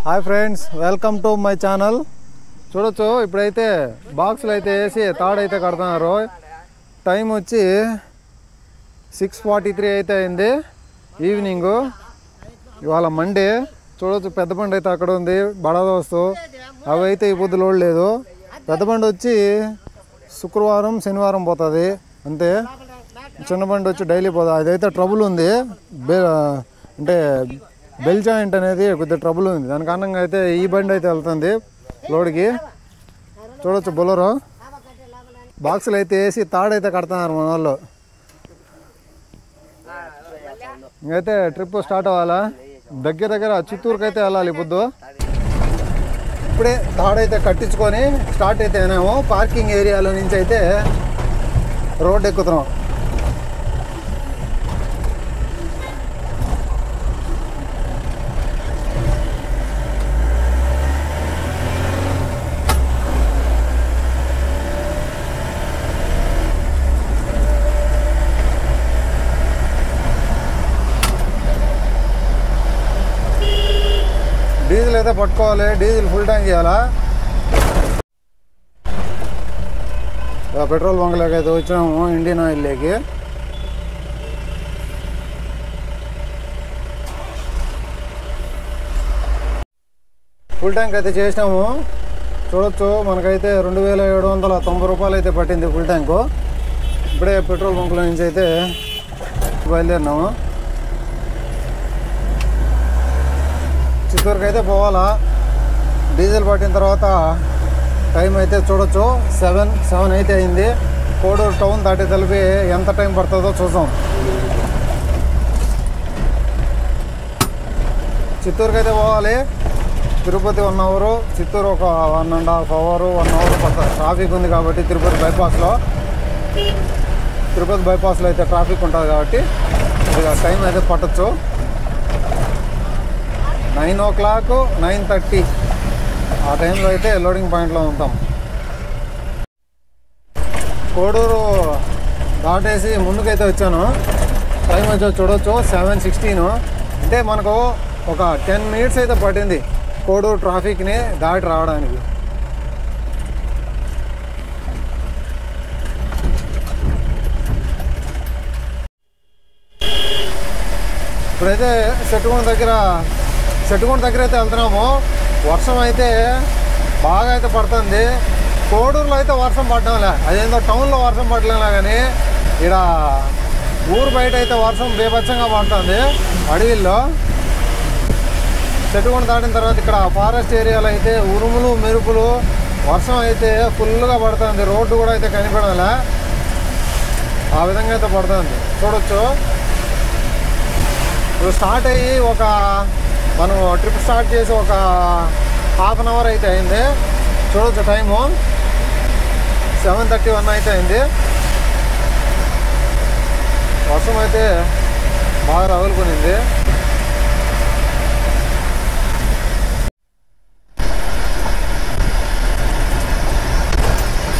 Hi friends, welcome to my channel. చూడొచ్చు, ఇప్పుడైతే బాక్సులు అయితే వేసి తాడైతే కడుతున్నారు. టైం వచ్చి 6:43 అయితే అయింది ఈవినింగ్. ఇవాళ మండే. చూడొచ్చు, పెద్ద బండి అయితే అక్కడ ఉంది, బడా దోస్తు. అవి అయితే ఈ పొద్దు లోడ్ లేదు. పెద్ద బండి వచ్చి శుక్రవారం శనివారం పోతుంది అంతే. చిన్న బండి వచ్చి డైలీ పోతుంది. అదైతే ట్రబుల్ ఉంది, అంటే బెల్ జాయింట్ అనేది కొద్దిగా ట్రబుల్ ఉంది. దాని కారణంగా అయితే ఈ బండి అయితే వెళ్తుంది లోడ్కి. చూడొచ్చు, బొలరో బాక్సులు అయితే వేసి తాడైతే కడుతున్నారు మన వాళ్ళు. ఇంకైతే ట్రిప్ స్టార్ట్ అవ్వాలా. దగ్గర చిత్తూరుకి అయితే వెళ్ళాలి పొద్దు. ఇప్పుడే తాడైతే కట్టించుకొని స్టార్ట్ అయితే అయినాము. పార్కింగ్ ఏరియాలో నుంచి అయితే రోడ్ ఎక్కుతున్నాం. డీజిల్ అయితే పట్టుకోవాలి, డీజిల్ ఫుల్ ట్యాంక్ చేయాలా. పెట్రోల్ బంక్లోకి అయితే వచ్చినాము, ఇండియన్ ఆయిల్లోకి. ఫుల్ ట్యాంక్ అయితే చేసినాము. చూడొచ్చు, మనకైతే 2790 రూపాయలు అయితే పట్టింది ఫుల్ ట్యాంకు. ఇప్పుడే పెట్రోల్ బంక్లో నుంచి అయితే బయలుదేరినాము. చిత్తూరుకి అయితే పోవాలా. డీజిల్ పట్టిన తర్వాత టైం అయితే చూడొచ్చు 7 అయితే అయింది. కోడూరు టౌన్ దాటి తెలిపి ఎంత టైం పడుతుందో చూద్దాం. చిత్తూరుకి అయితే పోవాలి. తిరుపతి 1 అవరు, చిత్తూరు ఒక 1.5 అవరు, 1 అవర్ పడుతుంది. ట్రాఫిక్ ఉంది కాబట్టి తిరుపతి బైపాస్లో అయితే ట్రాఫిక్ ఉంటుంది కాబట్టి ఇక టైం అయితే పట్టచ్చు. 9 o'clock 9:30 ఆ టైంలో అయితే లోడింగ్ పాయింట్లో ఉంటాం. కోడూరు దాటేసి ముందుకైతే వచ్చాను. టైం వచ్చి చూడొచ్చు 7:16. అంటే మనకు ఒక 10 minutes అయితే పట్టింది కోడూరు ట్రాఫిక్ని దాటి రావడానికి. ఇప్పుడైతే సెట్టుగుంట దగ్గర అయితే వెళ్తున్నాము. వర్షం అయితే బాగా అయితే పడుతుంది. కోడూరులో అయితే వర్షం పడడంలే, అదేందో టౌన్లో వర్షం పడలేనా కానీ ఇక్కడ ఊరు బయట అయితే వర్షం బీభత్సంగా పడుతుంది అడవిల్లో. చెట్టుగుంట దాటిన తర్వాత ఇక్కడ ఫారెస్ట్ ఏరియాలో అయితే ఉరుములు మెరుపులు వర్షం అయితే ఫుల్గా పడుతుంది. రోడ్డు కూడా అయితే కనిపించలే, ఆ విధంగా అయితే పడుతుంది. చూడొచ్చు, ఇప్పుడు స్టార్ట్ అయ్యి మనం ట్రిప్ స్టార్ట్ చేసి ఒక 1/2 hour అయితే అయింది. చూడొచ్చు, టైము 7:31 అయితే అయింది. వర్షం అయితే బాగా రగులుకునింది.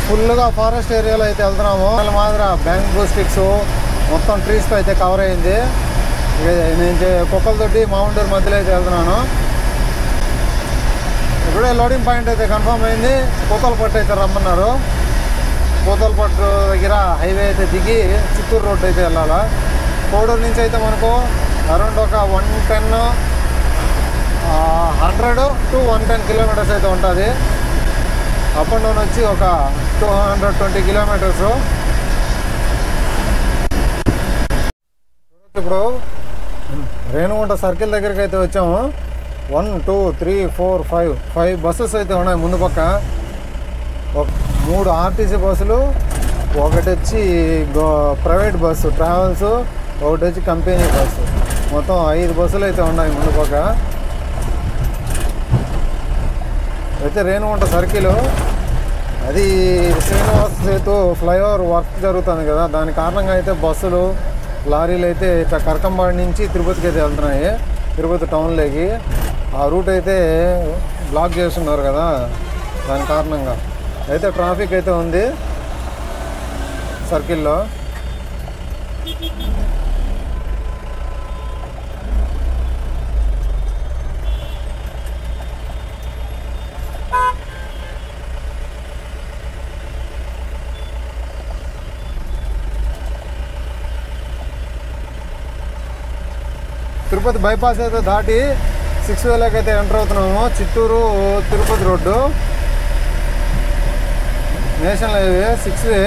ఫుల్గా ఫారెస్ట్ ఏరియాలో అయితే వెళ్తున్నాము. మాదిరి బ్యాంబూ స్టిక్స్ మొత్తం ట్రీస్తో అయితే కవర్ అయింది. నేను కుక్కలతోటి మామూలు మధ్యలో అయితే వెళ్తున్నాను. ఇప్పుడే లోడింగ్ పాయింట్ అయితే కన్ఫర్మ్ అయింది. పూతలపట్టు అయితే రమ్మన్నారు. పూతలపట్టు దగ్గర హైవే అయితే దిగి చిత్తూరు రోడ్డు అయితే వెళ్ళాలా. కోడూరు నుంచి అయితే మనకు అరౌండ్ ఒక 100 to 110 kilometers అయితే ఉంటుంది. అప్ అండ్ డౌన్ వచ్చి ఒక 220 kilometers. ఇప్పుడు రేణుగుంట సర్కిల్ దగ్గరికి అయితే వచ్చాము. 1 2 3 4 5 బస్సెస్ అయితే ఉన్నాయి ముందు పక్క. 3 ఆర్టీసీ బస్సులు, ఒకటి వచ్చి ప్రైవేట్ బస్సు ట్రావెల్స్, ఒకటి వచ్చి కంపెనీ బస్సు. మొత్తం 5 బస్సులు అయితే ఉన్నాయి ముందు పక్క. అయితే రేణుగుంట సర్కిల్ అది శ్రీనివాస సేతు ఫ్లైఓవర్ వర్క్ జరుగుతుంది కదా, దాని కారణంగా అయితే బస్సులు లారీలు అయితే ఇట్లా కరకంబాడి నుంచి తిరుపతికి అయితే వెళ్తున్నాయి, తిరుపతి టౌన్లోకి. ఆ రూట్ అయితే బ్లాక్ చేస్తున్నారు కదా, దాని కారణంగా అయితే ట్రాఫిక్ అయితే ఉంది సర్కిల్లో. తిరుపతి బైపాస్ అయితే దాటి 6 వేలోకి అయితే ఎంటర్ అవుతున్నాము. Chittoor Tirupati road national highway 6 వే.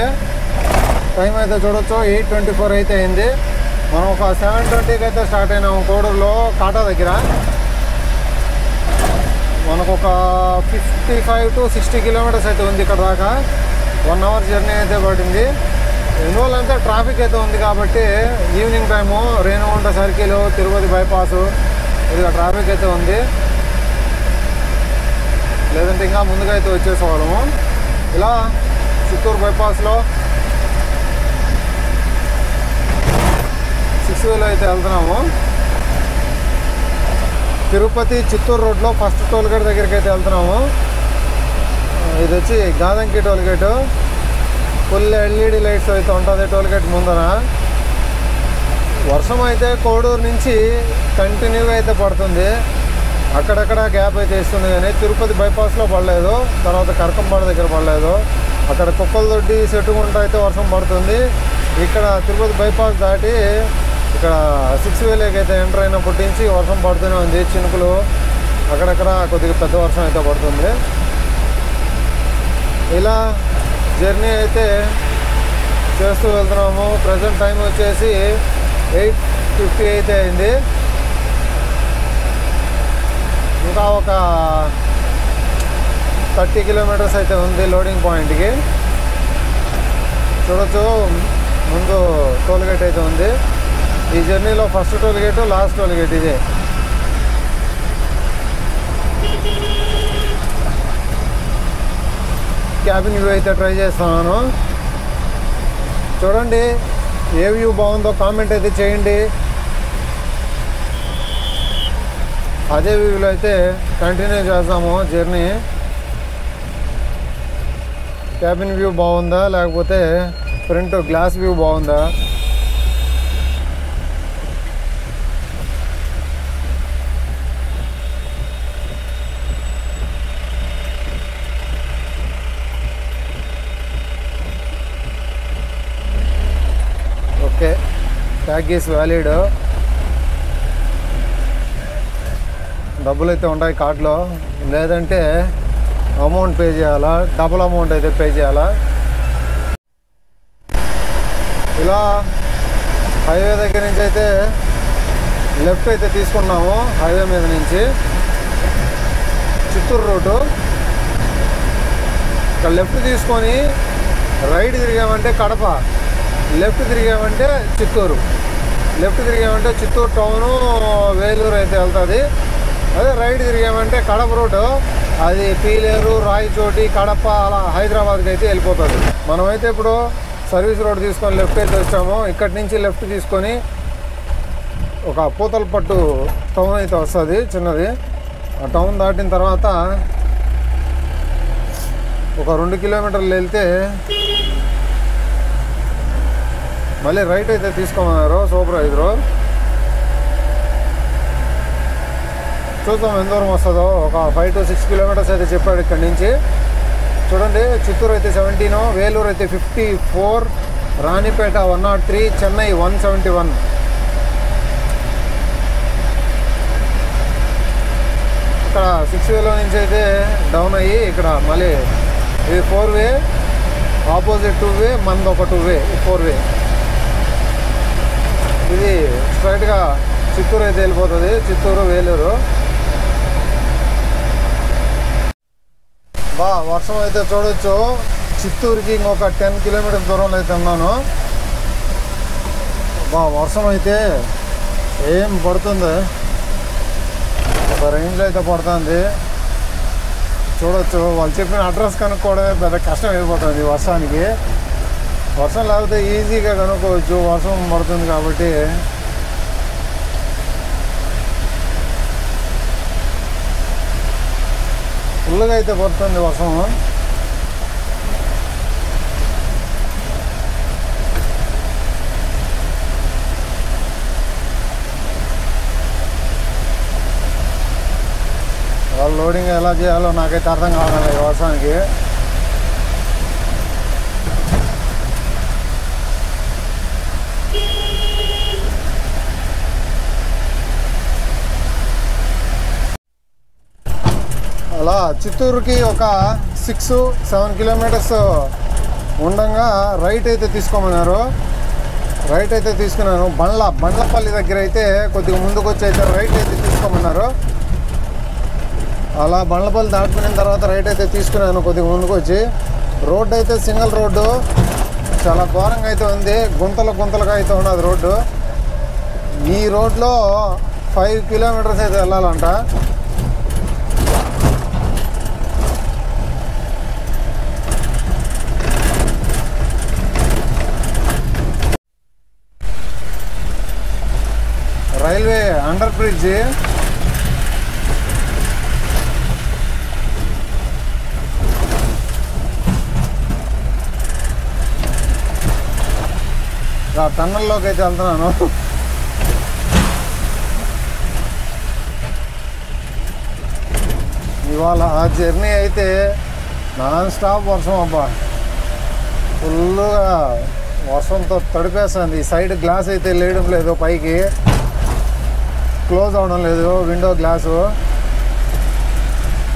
టైం అయితే చూడొచ్చు 8:24 అయితే అయింది. మనం ఒక 7:20కి అయితే స్టార్ట్ అయినాము కోడూరులో కాటా దగ్గర. మనకు ఒక 55 to 60 కిలోమీటర్స్ అయితే ఉంది ఇక్కడ దాకా. 1 అవర్ జర్నీ అయితే పడింది. ఎందువల్ల అంటే ట్రాఫిక్ అయితే ఉంది కాబట్టి evening time Renigunta circle Tirupati bypass ఇదిగా ట్రాఫిక్ అయితే ఉంది. లేదంటే ఇంకా ముందుగా అయితే వచ్చేసేవాళ్ళము. ఇలా చిత్తూరు బైపాస్లో 6 వేలో అయితే వెళ్తున్నాము. తిరుపతి చిత్తూరు రోడ్లో ఫస్ట్ టోల్గేట్ దగ్గరికి అయితే వెళ్తున్నాము. ఇది వచ్చి Gadanki tollgate. Full LED lights అయితే ఉంటుంది టోల్గేట్ ముందర. వర్షం అయితే కోడూరు నుంచి కంటిన్యూగా అయితే పడుతుంది. అక్కడక్కడ గ్యాప్ అయితే ఇస్తుంది కానీ తిరుపతి బైపాస్లో పడలేదు. తర్వాత కరకంపాడు దగ్గర పడలేదు. అక్కడ కుక్కలదొడ్డి సెట్టుగుంట అయితే వర్షం పడుతుంది. ఇక్కడ తిరుపతి బైపాస్ దాటి ఇక్కడ 6 వేలోకి అయితే ఎంటర్ అయినప్పటి నుంచి వర్షం పడుతూనే ఉంది. చినుకులు అక్కడక్కడ కొద్దిగా పెద్ద వర్షం అయితే పడుతుంది. ఇలా జర్నీ అయితే చేస్తూ వెళ్తున్నాము. ప్రజెంట్ టైం వచ్చేసి 8:50 అయితే అయింది. ఇంకా ఒక 30 కిలోమీటర్స్ అయితే ఉంది లోడింగ్ పాయింట్కి. చూడొచ్చు ముందు టోల్గేట్ అయితే ఉంది. ఈ జర్నీలో ఫస్ట్ టోల్గేట్ లాస్ట్ టోల్గేట్ ఇదే. క్యాబిన్ వ్యూ అయితే ట్రై చేస్తున్నాను. చూడండి ఏ వ్యూ బాగుందో కామెంట్ అయితే చేయండి. అదే వ్యూలో అయితే కంటిన్యూ చేస్తాము జర్నీ. క్యాబిన్ వ్యూ బాగుందా లేకపోతే ఫ్రంట్ గ్లాస్ వ్యూ బాగుందా? Okay, tag is valid. డబ్బులు అయితే ఉంటాయి కార్డులో, లేదంటే అమౌంట్ పే చేయాలా, డబుల్ అమౌంట్ అయితే పే చేయాలా. ఇలా హైవే దగ్గర నుంచి అయితే లెఫ్ట్ అయితే తీసుకున్నాము. హైవే మీద నుంచి చిత్తూరు రోడ్డు. ఇక్కడ లెఫ్ట్ తీసుకొని రైట్ తిరిగామంటే కడప, లెఫ్ట్ తిరిగామంటే చిత్తూరు. లెఫ్ట్ తిరిగామంటే చిత్తూరు టౌను వేలూరు అయితే వెళ్తుంది. అదే రైట్ తిరిగామంటే కడప రోడ్డు, అది పీలేరు, రాయచోటి, కడప అలా హైదరాబాద్కి అయితే వెళ్ళిపోతుంది. మనమైతే ఇప్పుడు సర్వీస్ రోడ్ తీసుకొని లెఫ్ట్ అయితే వచ్చాము. ఇక్కడి నుంచి లెఫ్ట్ తీసుకొని ఒక పూతలపట్టు టౌన్ అయితే వస్తుంది చిన్నది. ఆ టౌన్ దాటిన తర్వాత ఒక 2 కిలోమీటర్లు వెళ్తే మళ్ళీ రైట్ అయితే తీసుకోమన్నారు సూపర్వైజరు. చూద్దాం ఎంత దూరం వస్తుందో. ఒక 5 to 6 కిలోమీటర్స్ అయితే చెప్పాడు ఇక్కడి నుంచి. చూడండి చిత్తూరు అయితే 17, వేలూరు అయితే 54, రాణిపేట 103, చెన్నై 171. ఇక్కడ 6 వేలో నుంచి అయితే డౌన్ అయ్యి ఇక్కడ మళ్ళీ ఇది 4 వే, ఆపోజిట్ 2 వే, మనది ఒక 2 వే, 4 వే. ఇది స్ట్రైట్గా చిత్తూరు అయితే వెళ్ళిపోతుంది, చిత్తూరు వేలూరు. వర్షం అయితే చూడొచ్చు. చిత్తూరుకి ఇంకొక 10 కిలోమీటర్స్ దూరంలో అయితే ఉన్నాను. వర్షం అయితే ఏం పడుతుంది, ఒక రేంజ్లో అయితే పడుతుంది. చూడొచ్చు. వాళ్ళు చెప్పిన అడ్రస్ కనుక్కోవడమే పెద్ద కష్టం అయిపోతుంది వర్షానికి. వర్షం లేకపోతే ఈజీగా కనుక్కోవచ్చు, వర్షం పడుతుంది కాబట్టి. ఫుల్గా అయితే పడుతుంది వర్షం. వాళ్ళు లోడింగ్ ఎలా చేయాలో నాకైతే అర్థం కావాలి ఈ వర్షానికి. అలా చిత్తూరుకి ఒక 6-7 కిలోమీటర్స్ ఉండగా రైట్ అయితే తీసుకోమన్నారు. రైట్ అయితే తీసుకున్నాను. బండ్లపల్లి దగ్గర అయితే కొద్దిగా ముందుకు వచ్చి అయితే రైట్ అయితే తీసుకోమన్నారు. అలా బండ్లపల్లి దాటుకున్న తర్వాత రైట్ అయితే తీసుకున్నాను కొద్దిగా ముందుకు వచ్చి. రోడ్డు అయితే సింగిల్ రోడ్డు, చాలా ఘోరంగా అయితే ఉంది. గుంతలుగా అయితే ఉన్నది రోడ్డు. ఈ రోడ్లో 5 కిలోమీటర్స్ అయితే వెళ్ళాలంట. Railway under bridge. టన్నల్లోకి అయితే వెళ్తున్నాను. ఇవాళ ఆ జర్నీ అయితే నాన్ స్టాప్ వర్షం అబ్బా, ఫుల్గా వర్షంతో తడిపేస్తుంది. ఈ సైడ్ గ్లాస్ అయితే లేయడం లేదు, పైకి క్లోజ్ అవడం లేదు విండో గ్లాసు.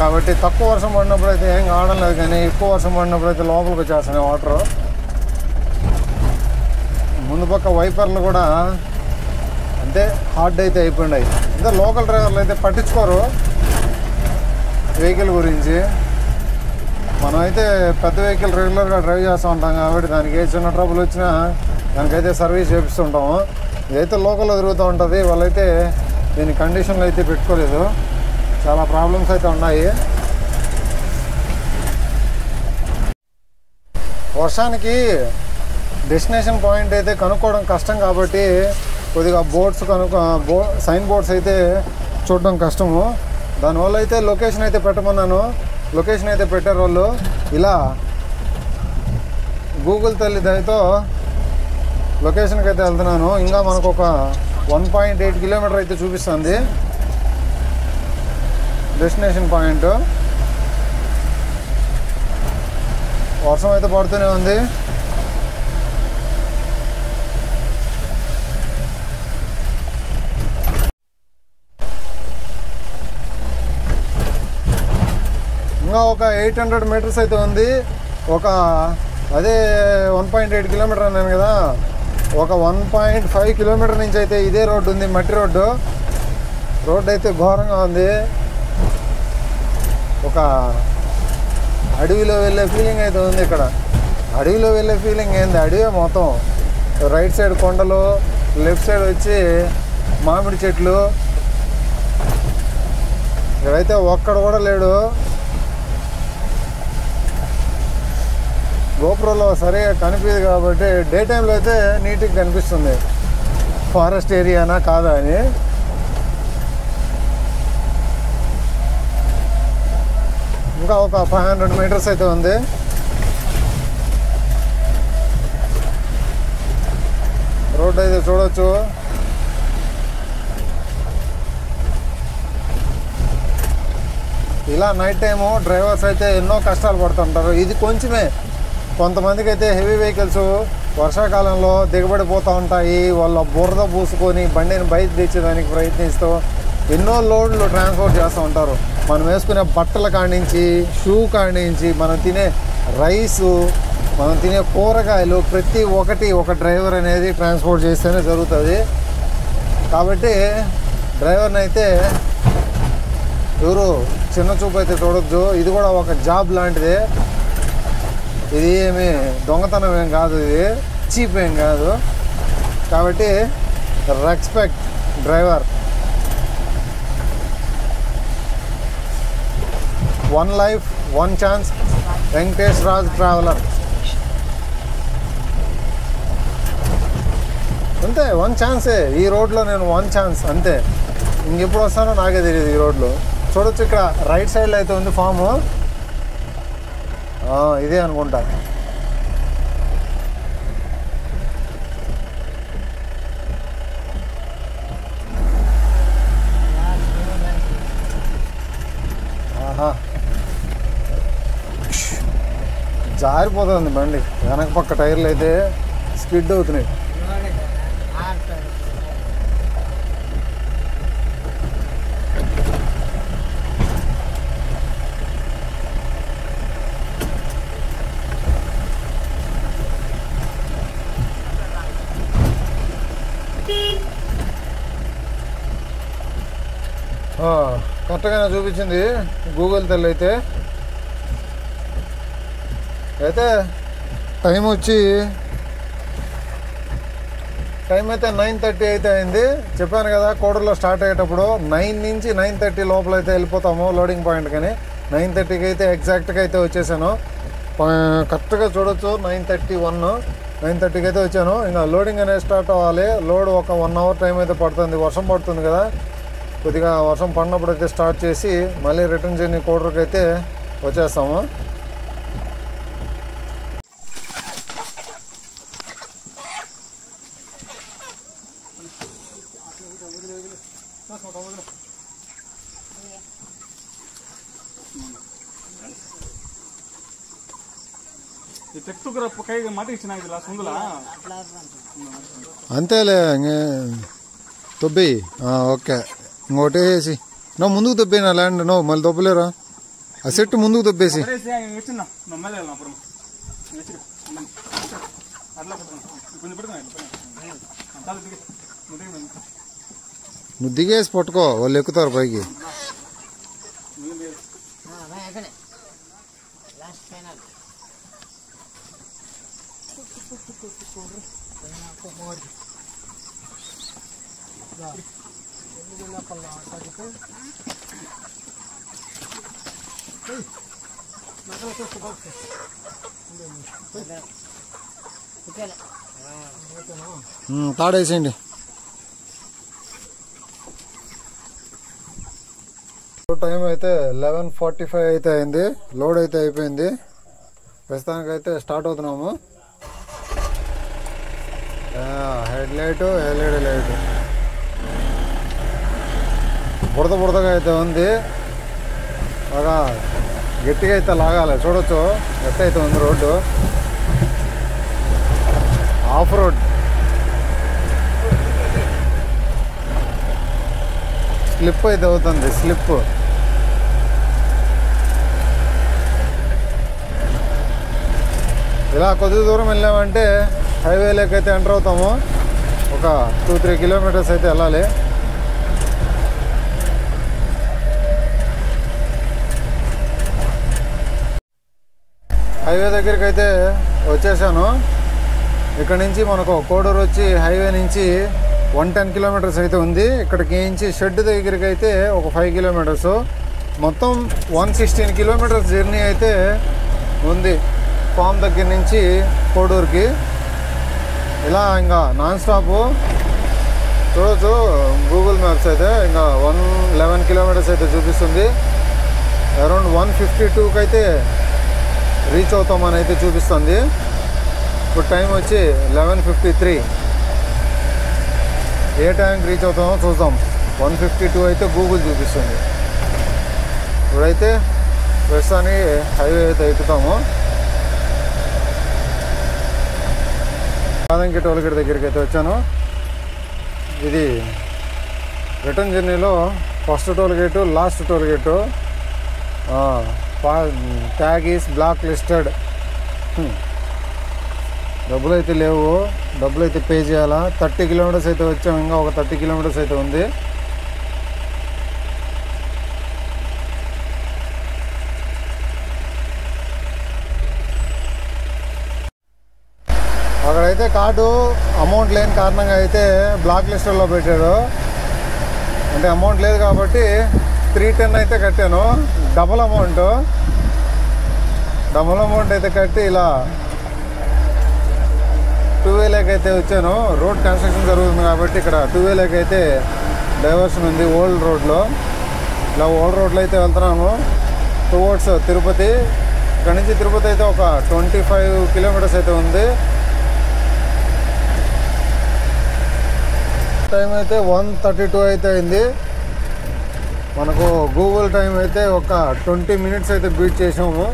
కాబట్టి తక్కువ వర్షం పడినప్పుడు అయితే ఏం కావడం లేదు, కానీ ఎక్కువ వర్షం పడినప్పుడు అయితే లోపలికి వచ్చేస్తున్నాయి వాటర్. ముందు పక్క వైపర్లు కూడా అంతే హార్డ్ అయితే అయిపోయినాయి. అంటే లోకల్ డ్రైవర్లు అయితే పట్టించుకోరు వెహికల్ గురించి. మనమైతే పెద్ద వెహికల్ రెగ్యులర్గా డ్రైవ్ చేస్తూ ఉంటాం కాబట్టి దానికి ఏ చిన్న ట్రబుల్ వచ్చినా దానికైతే సర్వీస్ చేపిస్తుంటాము. ఇదైతే లోకల్లో తిరుగుతూ ఉంటుంది. వాళ్ళైతే దీని కండిషన్లు అయితే పెట్టుకోలేదు, చాలా ప్రాబ్లమ్స్ అయితే ఉన్నాయి. వర్షానికి డెస్టినేషన్ పాయింట్ అయితే కనుక్కోవడం కష్టం కాబట్టి కొద్దిగా సైన్ బోర్డ్స్ అయితే చూడడం కష్టము. దానివల్ల అయితే లొకేషన్ అయితే పెట్టమన్నాను. లొకేషన్ అయితే పెట్టారు వాళ్ళు. ఇలా గూగుల్ తల్లి దయతో లొకేషన్కి అయితే వెళ్తున్నాను. ఇంకా మనకు ఒక 1.8 కిలోమీటర్ అయితే చూపిస్తుంది డెస్టినేషన్ పాయింట్. వర్షం అయితే పడుతూనే ఉంది. ఇంకా ఒక 800 మీటర్స్ అయితే ఉంది. అదే 1.8 కిలోమీటర్ అన్నాను కదా, ఒక 1.5 కిలోమీటర్ నుంచి అయితే ఇదే రోడ్డు ఉంది, మట్టి రోడ్డు. రోడ్డు అయితే ఘోరంగా ఉంది. ఒక అడవిలో వెళ్ళే ఫీలింగ్ అయితే ఉంది ఇక్కడ. అడవిలో వెళ్ళే ఫీలింగ్ ఏంది, అడవి మొత్తం. రైట్ సైడ్ కొండలు, లెఫ్ట్ సైడ్ వచ్చి మామిడి చెట్లు. ఇక్కడైతే ఒక్కడ కూడా లేడు. గోపురంలో సరిగా కనిపించదు కాబట్టి డే టైంలో అయితే నీట్గా కనిపిస్తుంది ఫారెస్ట్ ఏరియానా కాదా అని. ఇంకా ఒక 500 మీటర్స్ అయితే ఉంది. రోడ్ అయితే చూడొచ్చు. ఇలా నైట్ టైము డ్రైవర్స్ అయితే ఎన్నో కష్టాలు పడుతుంటారు. ఇది కొంచెమే. కొంతమందికి అయితే హెవీ వెహికల్స్ వర్షాకాలంలో దిగబడిపోతూ ఉంటాయి. వాళ్ళ బురద పూసుకొని బండిని బయట తెచ్చేదానికి ప్రయత్నిస్తూ ఎన్నో లోడ్లు ట్రాన్స్పోర్ట్ చేస్తూ ఉంటారు. మనం వేసుకునే బట్టల కాడించి, షూ కాడించి, మనం తినే రైసు, మనం తినే కూరగాయలు, ప్రతి ఒక్కటి ఒక డ్రైవర్ అనేది ట్రాన్స్పోర్ట్ చేస్తేనే జరుగుతుంది. కాబట్టి డ్రైవర్ని అయితే ఎవరు చిన్న చూపు అయితే చూడొద్దు. ఇది కూడా ఒక జాబ్ లాంటిదే. ఇది ఏమి దొంగతనం ఏం కాదు, ఇది చీప్ ఏం కాదు. కాబట్టి respect driver. 1 life 1 chance. Venkatesh Raj traveller. అంతే, 1 ఛాన్సే. ఈ రోడ్లో నేను 1 ఛాన్స్ అంతే. ఇంకెప్పుడు వస్తానో నాకే తెలియదు ఈ రోడ్లో. చూడొచ్చు ఇక్కడ రైట్ సైడ్లో అయితే ఉంది ఫాము. ఇదే అనుకుంటా. జారిపోతుంది బండి. వెనక పక్క టైర్లు అయితే స్కిడ్ అవుతున్నాయి. కరెక్ట్గానే చూపించింది గూగుల్ తల్లి అయితే. టైం అయితే 9:30 అయితే అయింది. చెప్పాను కదా కోడూరులో స్టార్ట్ అయ్యేటప్పుడు 9 నుంచి 9:30 లోపల అయితే వెళ్ళిపోతాము లోడింగ్ పాయింట్. కానీ 9:30కి అయితే ఎగ్జాక్ట్గా అయితే వచ్చేసాను. కరెక్ట్గా చూడొచ్చు 9:31 అయితే వచ్చాను. ఇంకా లోడింగ్ అనేది స్టార్ట్ అవ్వాలి. లోడ్ ఒక 1 అవర్ టైం అయితే పడుతుంది. వర్షం పడుతుంది కదా, కొద్దిగా వర్షం పడినప్పుడు అయితే స్టార్ట్ చేసి మళ్ళీ రిటర్న్ జర్నీ కోడూరుకి అయితే వచ్చేస్తాము. అంతేలే తొబ్బి. ఓకే, ఇంకోటి వేసి నువ్వు ముందుకు తొబ్బి నా ల్యాండ్. నువ్వు మళ్ళీ తొబ్బలేరా ఆ సెట్ ముందుకు తొబ్బేసి. నువ్వు దిగేసి పట్టుకో, వాళ్ళు ఎక్కుతారు పైకి. తాడేసేయండి. టైం అయితే 11:45 అయితే అయింది. లోడ్ అయితే అయిపోయింది. ప్రస్తుతానికి అయితే స్టార్ట్ అవుతున్నాము. హెడ్ లైట్ బుడదగా అయితే ఉంది. బాగా గట్టిగా అయితే లాగాలి. చూడొచ్చు గట్టి అయితే ఉంది రోడ్డు. ఆఫ్ రోడ్ స్లిప్ అయితే అవుతుంది. స్లిప్ ఇలా కొద్ది దూరం వెళ్ళామంటే హైవేలోకి అయితే ఎంటర్ అవుతాము. ఒక 2-3 కిలోమీటర్స్ అయితే వెళ్ళాలి. హైవే దగ్గరికి అయితే వచ్చేసాను. ఇక్కడ నుంచి మనకు కోడూరు వచ్చి హైవే నుంచి 110 కిలోమీటర్స్ అయితే ఉంది. ఇక్కడికి నుంచి షెడ్ దగ్గరికి అయితే ఒక 5 కిలోమీటర్స్, మొత్తం 116 కిలోమీటర్స్ జర్నీ అయితే ఉంది ఫామ్ దగ్గర నుంచి కోడూరుకి. ఇలా ఇంకా నాన్ స్టాప్ చూడవచ్చు. గూగుల్ మ్యాప్స్ అయితే ఇంకా 111 కిలోమీటర్స్ అయితే చూపిస్తుంది. అరౌండ్ 152కి అయితే రీచ్ అవుతామని అయితే చూపిస్తుంది. ఇప్పుడు టైం వచ్చి 11:53. ఏ టైంకి రీచ్ అవుతామో చూద్దాం. 152 అయితే గూగుల్ చూపిస్తుంది. ఇప్పుడైతే ప్రస్తుతానికి హైవే అయితే ఎక్కుతాము. కాదంకి టోల్గేట్ దగ్గరికి అయితే వచ్చాను. ఇది రిటర్న్ జర్నీలో first tollgate, last tollgate. Tag is black listed. డబ్బులు అయితే లేవు, డబ్బులు అయితే పే చేయాలా. 30 కిలోమీటర్స్ అయితే వచ్చాము. ఇంకా ఒక 30 కిలోమీటర్స్ అయితే ఉంది. అక్కడైతే కార్డు అమౌంట్ లేని కారణంగా అయితే బ్లాక్ లిస్టర్లో పెట్టాడు. అంటే అమౌంట్ లేదు కాబట్టి 310 అయితే కట్టాను. డబుల్ అమౌంట్ అయితే కట్టి ఇలా 2వేలోకి అయితే వచ్చాను. రోడ్ కన్స్ట్రక్షన్ జరుగుతుంది కాబట్టి ఇక్కడ 2వేలోకి అయితే డైవర్షన్ ఉంది ఓల్డ్ రోడ్లో. ఇలా ఓల్డ్ రోడ్లో అయితే వెళ్తున్నాము టువర్డ్స్ తిరుపతి. ఇక్కడ నుంచి తిరుపతి అయితే ఒక 25 కిలోమీటర్స్ అయితే ఉంది. టైం అయితే 1:32 అయితే అయింది. మనకు గూగుల్ టైం అయితే ఒక 20 మినిట్స్ అయితే బీట్ చేసాము.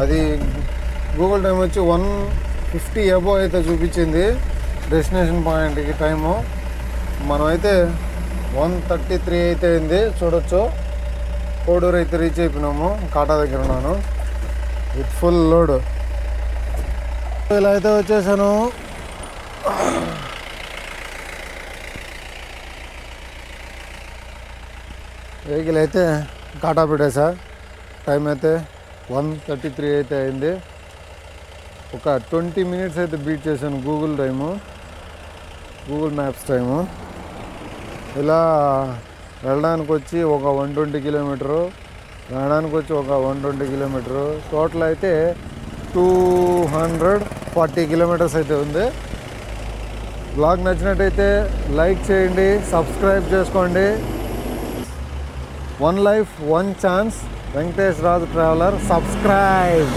అది గూగుల్ టైం వచ్చి 150 అబోవ్ అయితే చూపించింది డెస్టినేషన్ పాయింట్కి టైము. మనమైతే 1:33 అయితే అయింది. చూడొచ్చు కోడూరు అయితే రీచ్ అయిపోయినాము. కాటా దగ్గర ఉన్నాను విత్ ఫుల్ లోడ్. ఇలా అయితే వచ్చేసాను. వెహికల్ అయితే కాటా పెట్టేసా. టైం అయితే 1:33 అయితే అయింది. ఒక 20 మినిట్స్ అయితే బీట్ చేశాను గూగుల్ మ్యాప్స్ టైము. ఇలా వెళ్ళడానికి వచ్చి ఒక 120 కిలోమీటరు, రావడానికి వచ్చి ఒక 120 కిలోమీటరు, టోటల్ అయితే 240 కిలోమీటర్స్ అయితే ఉంది. బ్లాగ్ నచ్చినట్టయితే లైక్ చేయండి, సబ్స్క్రైబ్ చేసుకోండి. One life one chance, Venkatesh Raju traveller. Subscribe.